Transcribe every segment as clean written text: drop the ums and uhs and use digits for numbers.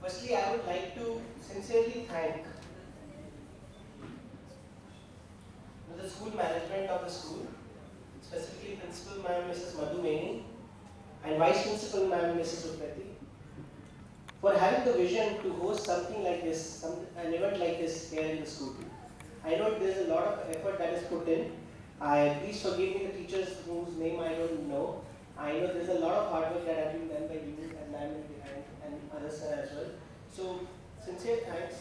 Firstly, I would like to sincerely thank the school management of the school, specifically Principal Ma'am Mrs. Madhu Meni and Vice Principal Ma'am Mrs. Uprati, for having the vision to host something like this, an event like this here in the school. I know there's a lot of effort that is put in. Please forgive me the teachers whose name I don't know. I know there's a lot of hard work that has been done by you and Ma'am and others as well. So, sincere thanks,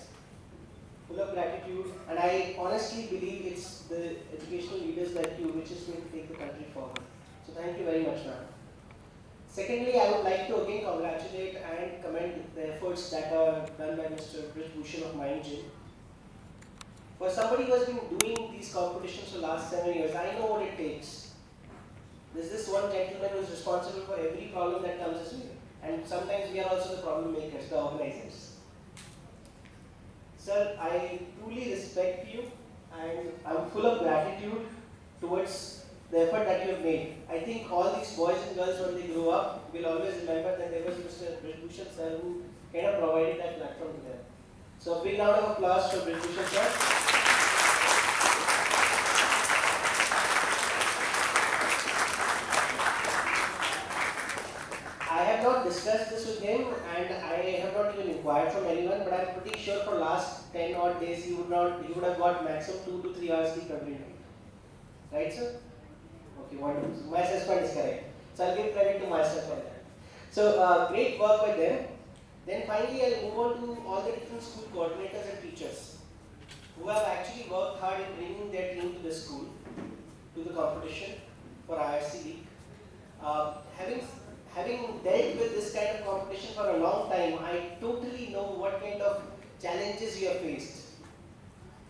full of gratitude, and I honestly believe it's the educational leaders like you which is going to take the country forward. So, thank you very much, ma'am. Secondly, I would like to again congratulate and commend the efforts that are done by Mr. Brij Bhushan of Mind Gym. For somebody who has been doing these competitions for the last 7 years, I know what it takes. There's this one gentleman who is responsible for every problem that comes his way. And sometimes we are also the problem makers, the organizers. Sir, I truly respect you and I'm full of gratitude towards the effort that you have made. I think all these boys and girls when they grow up will always remember that there was Mr. Brij Bhushan sir who kind of provided that platform to them. So a big round of applause for Brij Bhushan sir. I have not discussed this with him and I have not even inquired from anyone, but I'm pretty sure for last 10 odd days he would have got maximum 2 to 3 hours sleep every night. Right, sir? Okay, wonderful. So my assessment is correct. So I'll give credit to myself for that. So great work by them. Then finally I'll move on to all the different school coordinators and teachers who have actually worked hard in bringing their team to the school, to the competition for IRC League. Having dealt with this kind of competition for a long time, I totally know what kind of challenges you have faced.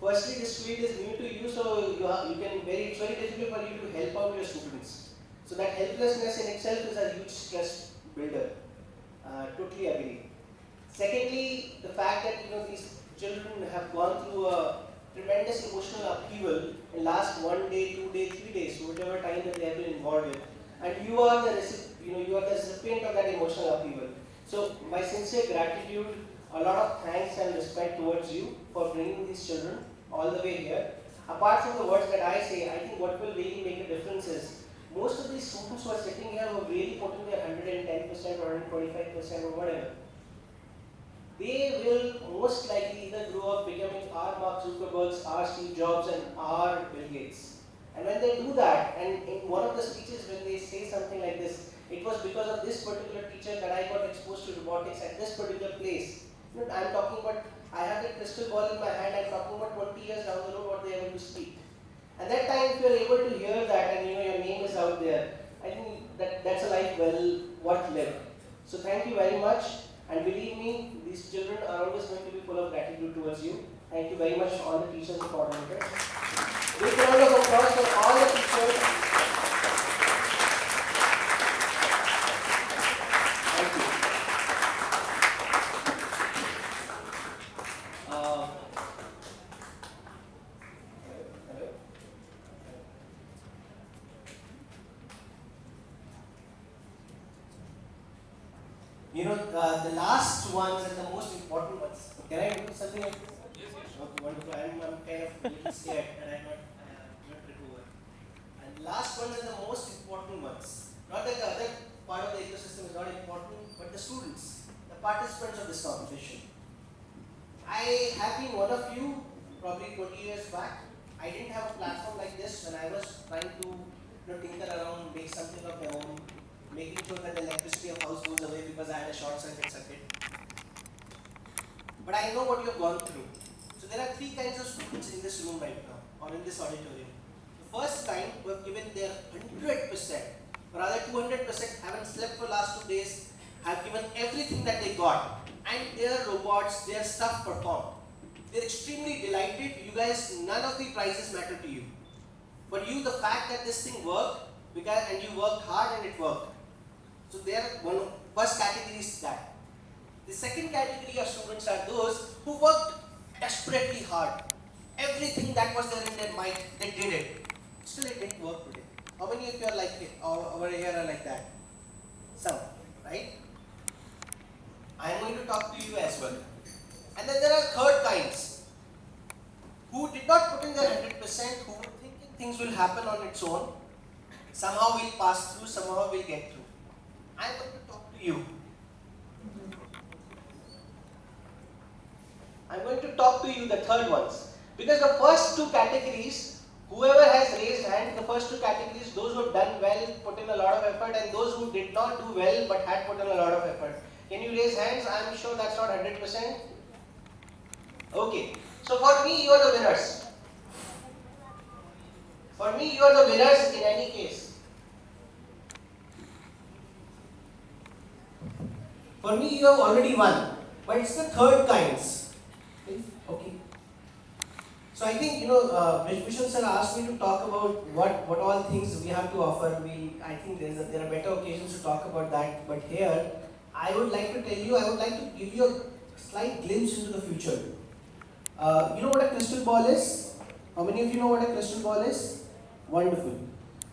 Firstly, this field is new to you, so it's very difficult for you to help out your students. So that helplessness in itself is a huge stress builder. Totally agree. Secondly, the fact that these children have gone through a tremendous emotional upheaval in last 1 day, 2 days, 3 days, whatever time that they have been involved in, and you are the recipient of that emotional upheaval. So my sincere gratitude, a lot of thanks and respect towards you for bringing these children all the way here. Apart from the words that I say, I think what will really make a difference is most of these students who are sitting here who really put in their 110% or 125% or whatever, they will most likely either grow up becoming our Mark Zuckerbergs, our Steve Jobs, and our Bill Gates. And when they do that, and in one of the speeches when they say something like this, it was because of this particular teacher that I got exposed to robotics at this particular place. I'm talking about, I have a crystal ball in my hand, I'm talking about 20 years down the road what they are going to speak. And that time if you are able to hear that and your name is out there, I think that's a life well worth lived. So thank you very much, and believe me, these children are always going to be full of gratitude towards you. Thank you very much to all the teachers and coordinators. Big round of applause for all the teachers. Thank you. The last ones and the most important ones. Can I do something like this? Yes, yes. Okay, wonderful. I'm kind of a little scared and I'm not recovered. And the last ones are the most important ones. Not that the other part of the ecosystem is not important, but the students, the participants of this competition. I have been one of you probably 20 years back. I didn't have a platform like this when I was trying to tinker around, make something of my own, making sure that the electricity of house goes away because I had a short circuit. But I know what you have gone through. So there are 3 kinds of students in this room right now, or in this auditorium. The first kind who have given their 100%, or rather 200%, haven't slept for last 2 days, have given everything that they got, and their robots, their stuff performed. They're extremely delighted. You guys, none of the prizes matter to you. But you, the fact that this thing worked, and you worked hard and it worked. So first category is that. The second category of students are those who worked desperately hard. Everything that was there in their mind, they did it. Still it didn't work today. How many of you are like it, over here are like that? Some, right? I'm going wanted to talk to you as well. And then there are third kinds, who did not put in their 100%, who were thinking things will happen on its own. Somehow we'll pass through, somehow we'll get through. I'm going to talk to you. I'm going to talk to you, the third ones. Because the first two categories, whoever has raised hand, the first two categories, those who have done well, put in a lot of effort, and those who did not do well but had put in a lot of effort. Can you raise hands? I'm sure that's not 100%. Okay. So for me, you are the winners. For me, you are the winners in any case. For me, you have already won. But it's the third kinds. Okay. So I think, Vishnu sir asked me to talk about what all things we have to offer. I think there are better occasions to talk about that. But here, I would like to tell you, I would like to give you a slight glimpse into the future. You know what a crystal ball is? How many of you know what a crystal ball is? Wonderful.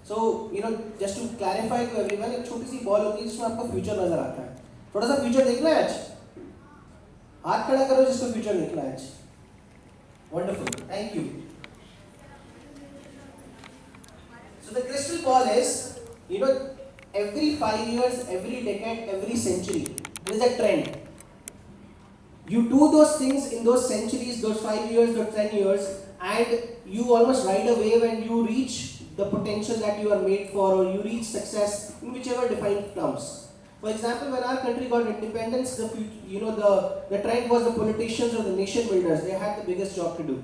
So, just to clarify to everyone, एक छोटी सी ball होती है जिसमें आपका future नजर आता है. थोड़ा सा फ्यूचर देखना है आज. हाथ खड़ा करो जिसको फ्यूचर देखना है आज. Wonderful. Thank you. So the crystal ball is, every 5 years, every decade, every century, there is a trend. You do those things in those centuries, those 5 years, those 10 years, and you almost ride a wave and you reach the potential that you are made for, or you reach success in whichever defined terms. For example, when our country got independence, the trend was the politicians or the nation builders. They had the biggest job to do.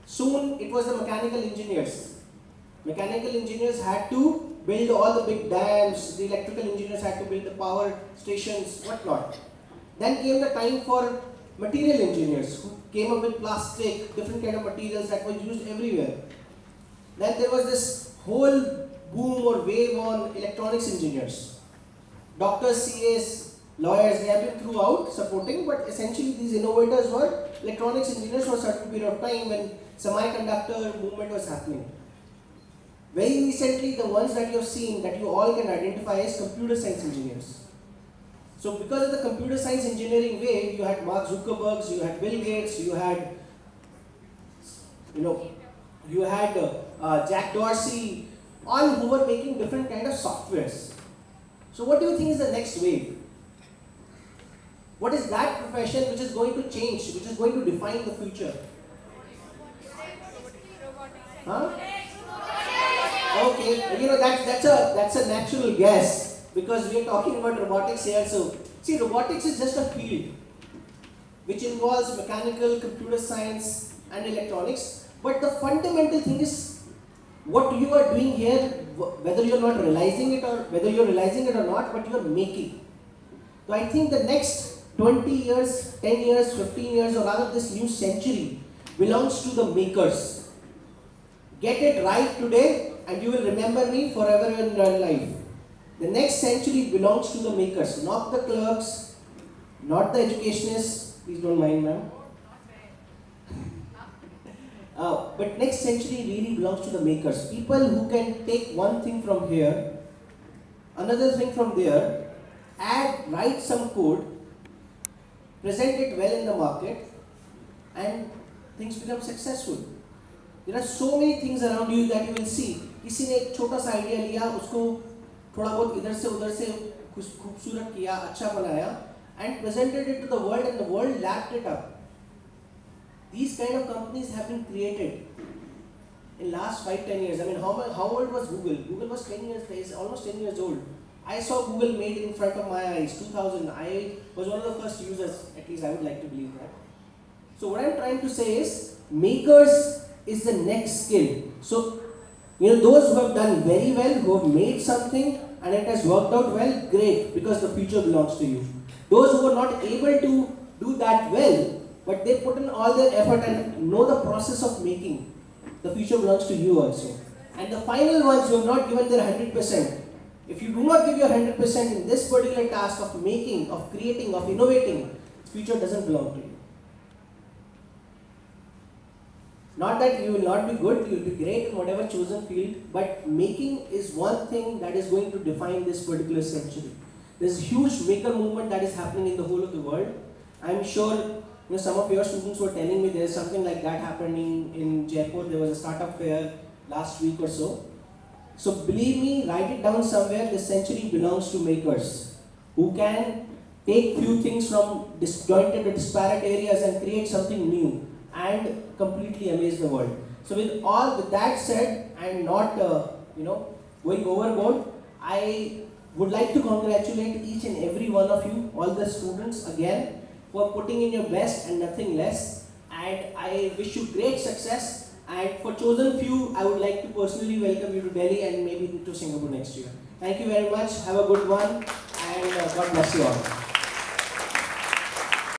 Soon, it was the mechanical engineers. Mechanical engineers had to build all the big dams. The electrical engineers had to build the power stations, whatnot. Then came the time for material engineers, who came up with plastic, different kind of materials that were used everywhere. Then there was this whole boom or wave on electronics engineers. Doctors, CAs, lawyers, they have been throughout supporting, but essentially these innovators were electronics engineers for a certain period of time when semiconductor movement was happening. Very recently, the ones that you have seen, that you all can identify as computer science engineers. So because of the computer science engineering wave, you had Mark Zuckerberg, you had Bill Gates, you had Jack Dorsey, all who were making different kind of softwares. So what do you think is the next wave? What is that profession which is going to change, which is going to define the future? Huh? Okay, that's a natural guess, because we are talking about robotics here. So, see, robotics is just a field which involves mechanical, computer science, and electronics. But the fundamental thing is what you are doing here, whether you're not realizing it or whether you're realizing it or not, but you're making. So I think the next 20 years, 10 years, 15 years, or rather this new century belongs to the makers. Get it right today and you will remember me forever in your life. The next century belongs to the makers, not the clerks, not the educationists. Please don't mind, ma'am. But next century really belongs to the makers. People who can take one thing from here, another thing from there, write some code, present it well in the market, and things become successful. There are so many things around you that you will see. किसी ने एक छोटा सा idea लिया, उसको थोड़ा बहुत इधर से उधर से खूबसूरत किया, अच्छा बनाया, and presented it to the world, and the world lapped it up. These kind of companies have been created in last 5-10 years. I mean, how old was Google? Google was 10 years, almost 10 years old. I saw Google made in front of my eyes, 2000. I was one of the first users, at least I would like to believe that. So what I'm trying to say is, makers is the next skill. So, those who have done very well, who have made something and it has worked out well, great, because the future belongs to you. Those who are not able to do that well, but they put in all their effort and know the process of making, the future belongs to you also. And the final ones who have not given their 100%, if you do not give your 100% in this particular task of making, of creating, of innovating, the future doesn't belong to you. Not that you will not be good, you will be great in whatever chosen field, but making is one thing that is going to define this particular century. There's a huge maker movement that is happening in the whole of the world. I'm sure some of your students were telling me there's something like that happening in Jaipur. There was a startup fair last week or so. So believe me, write it down somewhere. This century belongs to makers who can take few things from disjointed or disparate areas and create something new and completely amaze the world. So with that said, and not going overboard, I would like to congratulate each and every one of you, all the students again, for putting in your best and nothing less. And I wish you great success. And for chosen few, I would like to personally welcome you to Delhi and maybe to Singapore next year. Thank you very much. Have a good one, and God bless you all.